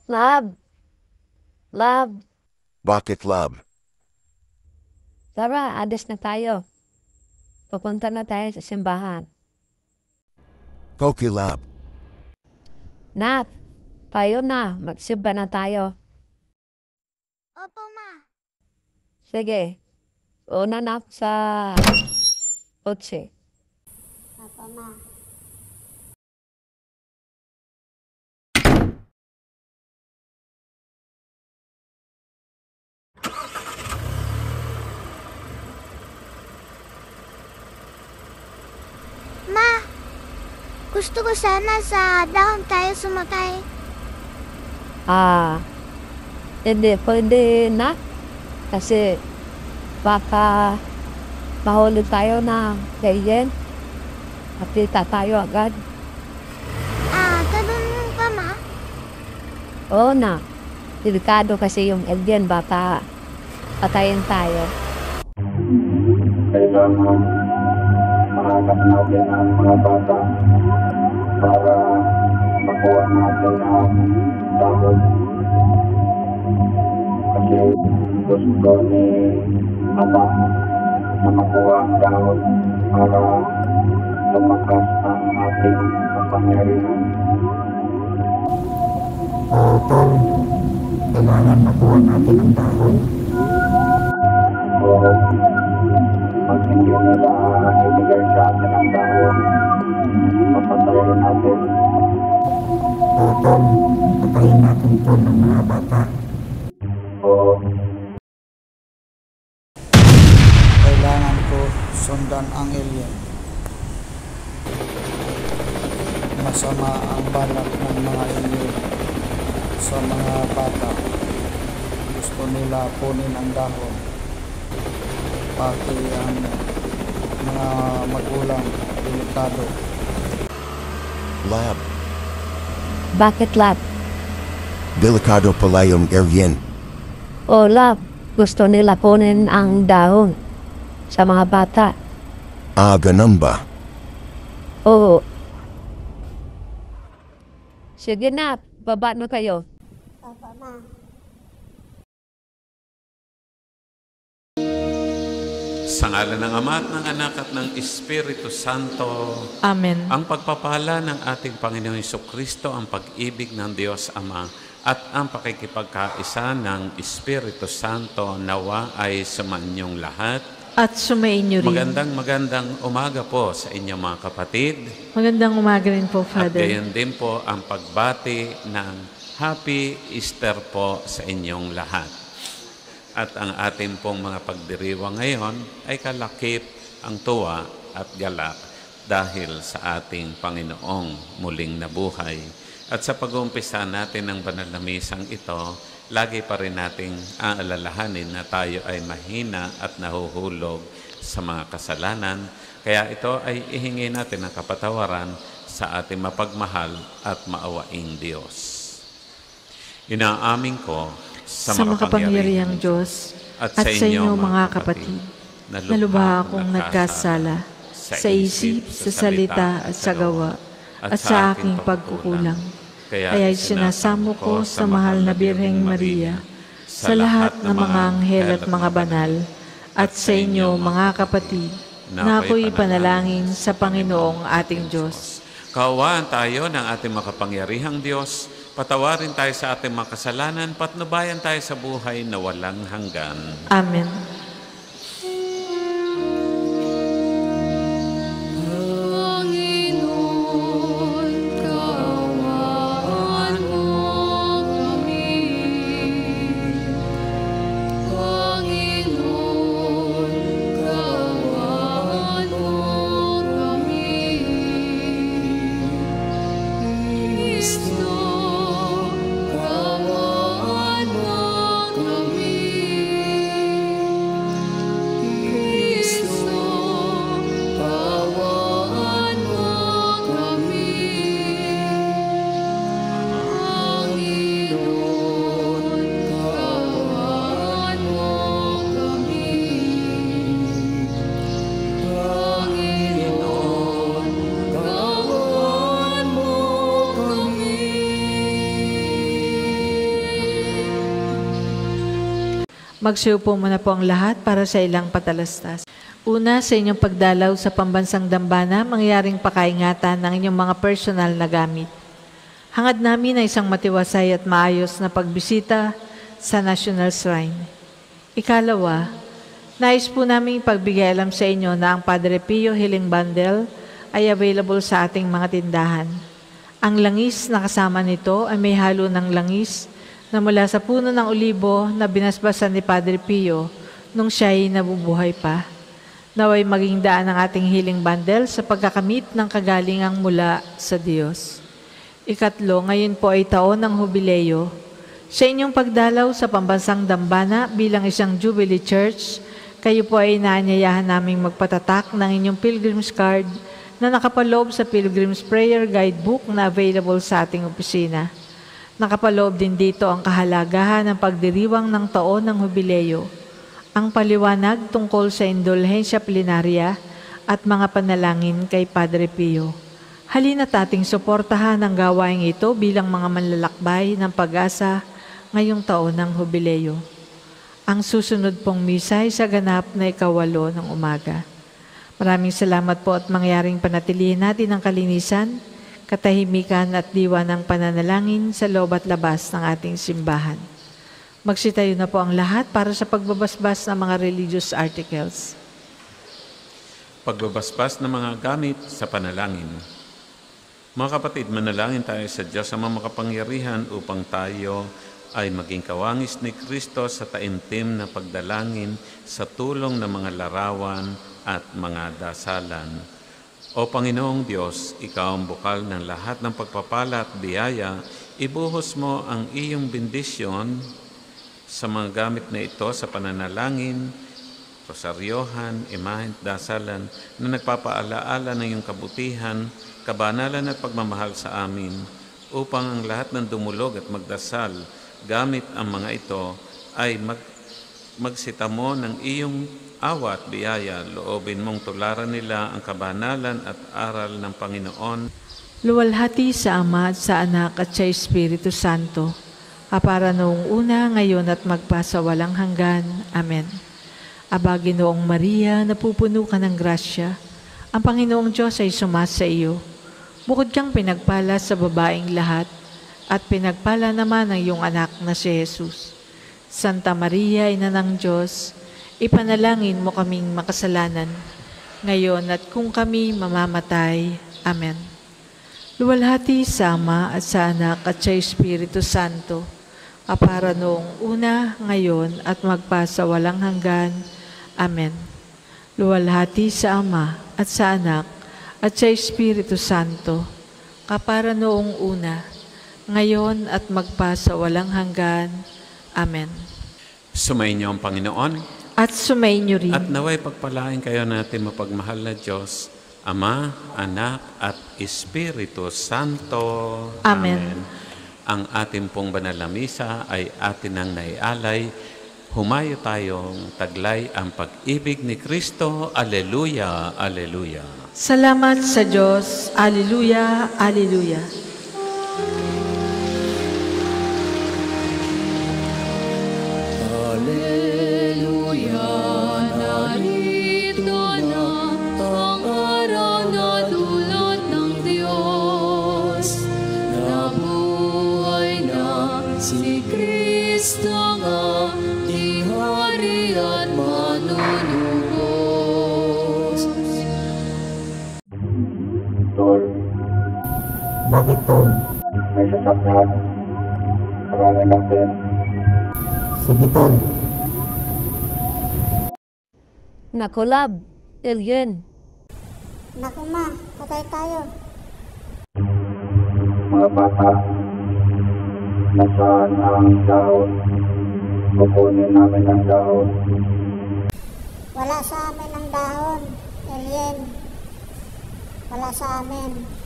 Love, love, Bakit love? tara, alis na tayo. Pupunta na tayo sa simbahan. Poki love. Nat, tayo na. Magsimba na tayo. Opo, Ma. Sige, una na sa kotse. Opo, Ma. Ma, gusto ko sana sa dahon tayo sumakay. Hindi pwede na. Kasi baka mahuli tayo na ganyan. Makita tayo agad. Ganun ba, Ma? Oo na. Delikado kasi yung alien. Baka patayin tayo. Kailangan mahanap natin ang mga bata para makuha natin ang dahon. Kasi gusto ni Ama na makuha ang dahon para lumakas ang ating kapangyarihan. Tol, kailangan makuha natin ang dahon. Oo, pag hindi nila ibigay sa atin ang dahon, papatayin natin. Tol, patayin natin po ng mga bata. Oo. Kailangan ko sundan ang alien. Masama ang balak ng mga alien sa mga bata. Gusto nila kunin ang dahon. Pati ang mga magulang, delikado. Lab. Bakit love? Delikado pala yung alien. O love, gusto nila kunin ang dahon sa mga bata. Ganun ba? Oo. Sige na, baba na kayo. Opo, Ma. Sa ngalan ng Ama at ng Anak at ng Espiritu Santo, Amen. ang pagpapala ng ating Panginoong Jesucristo, ang pag-ibig ng Diyos Ama, at ang pakikipagkaisa ng Espiritu Santo nawa ay sumanyong lahat. At sumainyo rin. Magandang umaga po sa inyong mga kapatid. Magandang umaga rin po, At Father. gayon din po ang pagbati ng Happy Easter po sa inyong lahat. At ang ating pong mga pagdiriwang ngayon ay kalakip ang tuwa at galak dahil sa ating Panginoong muling nabuhay. At sa pag-uumpisa natin ng banal na misang ito, lagi pa rin nating aalalahanin na tayo ay mahina at nahuhulog sa mga kasalanan. Kaya ito ay ihingi natin ng kapatawaran sa ating mapagmahal at maawaing Diyos. Inaamin ko sa makapangyarihang Diyos at sa inyo mga kapatid, na lubha akong nagkasala sa isip, sa salita at sa gawa at sa aking pagkukulang. Kaya sinasamo ko sa mahal na Birheng Maria, sa lahat ng mga anghel at mga banal, at sa inyo mga kapatid, na ako'y panalangin sa Panginoong ating Diyos. Kaawaan tayo ng ating makapangyarihang Diyos, patawarin tayo sa ating mga kasalanan, patnubayan tayo sa buhay na walang hanggan. Amen. Magsiupo muna po ang lahat para sa ilang patalastas. Una, sa inyong pagdalaw sa pambansang dambana, mangyaring pakaingatan ng inyong mga personal na gamit. Hangad namin na isang matiwasay at maayos na pagbisita sa National Shrine. Ikalawa, nais po namin pagbigay alam sa inyo na ang Padre Pio Healing Bundle ay available sa ating mga tindahan. Ang langis na kasama nito ay may halo ng langis na mula sa puno ng olibo na binasbasan ni Padre Pio nung siya ay nabubuhay pa. Naway maging daan ang ating healing bundle sa pagkakamit ng kagalingang mula sa Diyos. Ikatlo, ngayon po ay taon ng Hubileo. Sa inyong pagdalaw sa pambansang dambana bilang isang Jubilee Church, kayo po ay inaanyayahan naming magpatatak ng inyong Pilgrim's Card na nakapaloob sa Pilgrim's Prayer Guidebook na available sa ating opisina. Nakapaloob din dito ang kahalagahan ng pagdiriwang ng taon ng Hubileo, ang paliwanag tungkol sa indulhensya plenarya at mga panalangin kay Padre Pio. Halina't ating suportahan ang gawaing ito bilang mga manlalakbay ng pag-asa ngayong taon ng Hubileo. Ang susunod pong misa ay sa ganap na 8 ng umaga. Maraming salamat po at mangyaring panatilihin natin ang kalinisan, katahimikan at diwa ng pananalangin sa loob at labas ng ating simbahan. Magsitayo na po ang lahat para sa pagbabasbas ng mga religious articles. Pagbabasbas ng mga gamit sa panalangin. Mga kapatid, manalangin tayo sa Diyos ang makapangyarihan upang tayo ay maging kawangis ni Kristo sa taimtim na pagdalangin sa tulong ng mga larawan at mga dasalan. O Panginoong Diyos, Ikaw ang bukal ng lahat ng pagpapala at biyaya, ibuhos mo ang iyong bendisyon sa mga gamit na ito sa pananalangin, rosaryohan, imahen, dasalan na nagpapaalaala ng iyong kabutihan, kabanalan at pagmamahal sa amin, upang ang lahat ng dumulog at magdasal gamit ang mga ito ay magsita mo ng iyong awa at biyaya, loobin mong tularan nila ang kabanalan at aral ng Panginoon. Luwalhati sa Ama at sa Anak at sa Espiritu Santo, kapara noong una, ngayon at magpasawalang hanggan. Amen. Aba, Ginoong Maria, napupuno ka ng grasya. Ang Panginoong Diyos ay sumasa iyo. Bukod kang pinagpala sa babaeng lahat, at pinagpala naman ang iyong anak na si Jesus. Santa Maria, Ina ng Diyos, ipanalangin mo kaming makasalanan, ngayon at kung kami mamamatay. Amen. Luwalhati sa Ama at sa Anak at sa Espiritu Santo, kapara noong una, ngayon at magpasawalang hanggan. Amen. Luwalhati sa Ama at sa Anak at sa Espiritu Santo, kapara noong una, ngayon at magpasawalang hanggan. Amen. Sumainyo ang Panginoon. At sumainyo rin. At naway pagpalain kayo natin mapagmahal na Diyos, Ama, Anak, at Espiritu Santo. Amen. Ang ating pong banal na misa ay atin ang naialay. Humayo tayong taglay ang pag-ibig ni Kristo. Alleluia, Alleluia. Salamat sa Diyos. Alleluia, Alleluia. Bakit po? May sasakyan. Marami natin. Sige po. Nakulab, alien. Naku ma, patay tayo. Mga bata, nasaan ang dahon? Kukunin namin ang dahon. Wala sa amin ang dahon, alien. Wala sa amin.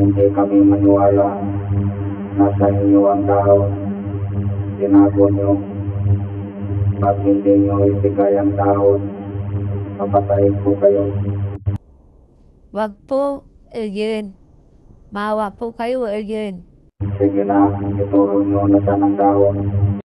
Hindi kami maniwala. Nasa inyo ang dahon. Tinago nyo. Pag hindi nyo ibigay ang dahon, papatayin po kayo. Wag po, alien. Maawa po kayo, alien. Sige na, ituro nyo na saan ang dahon.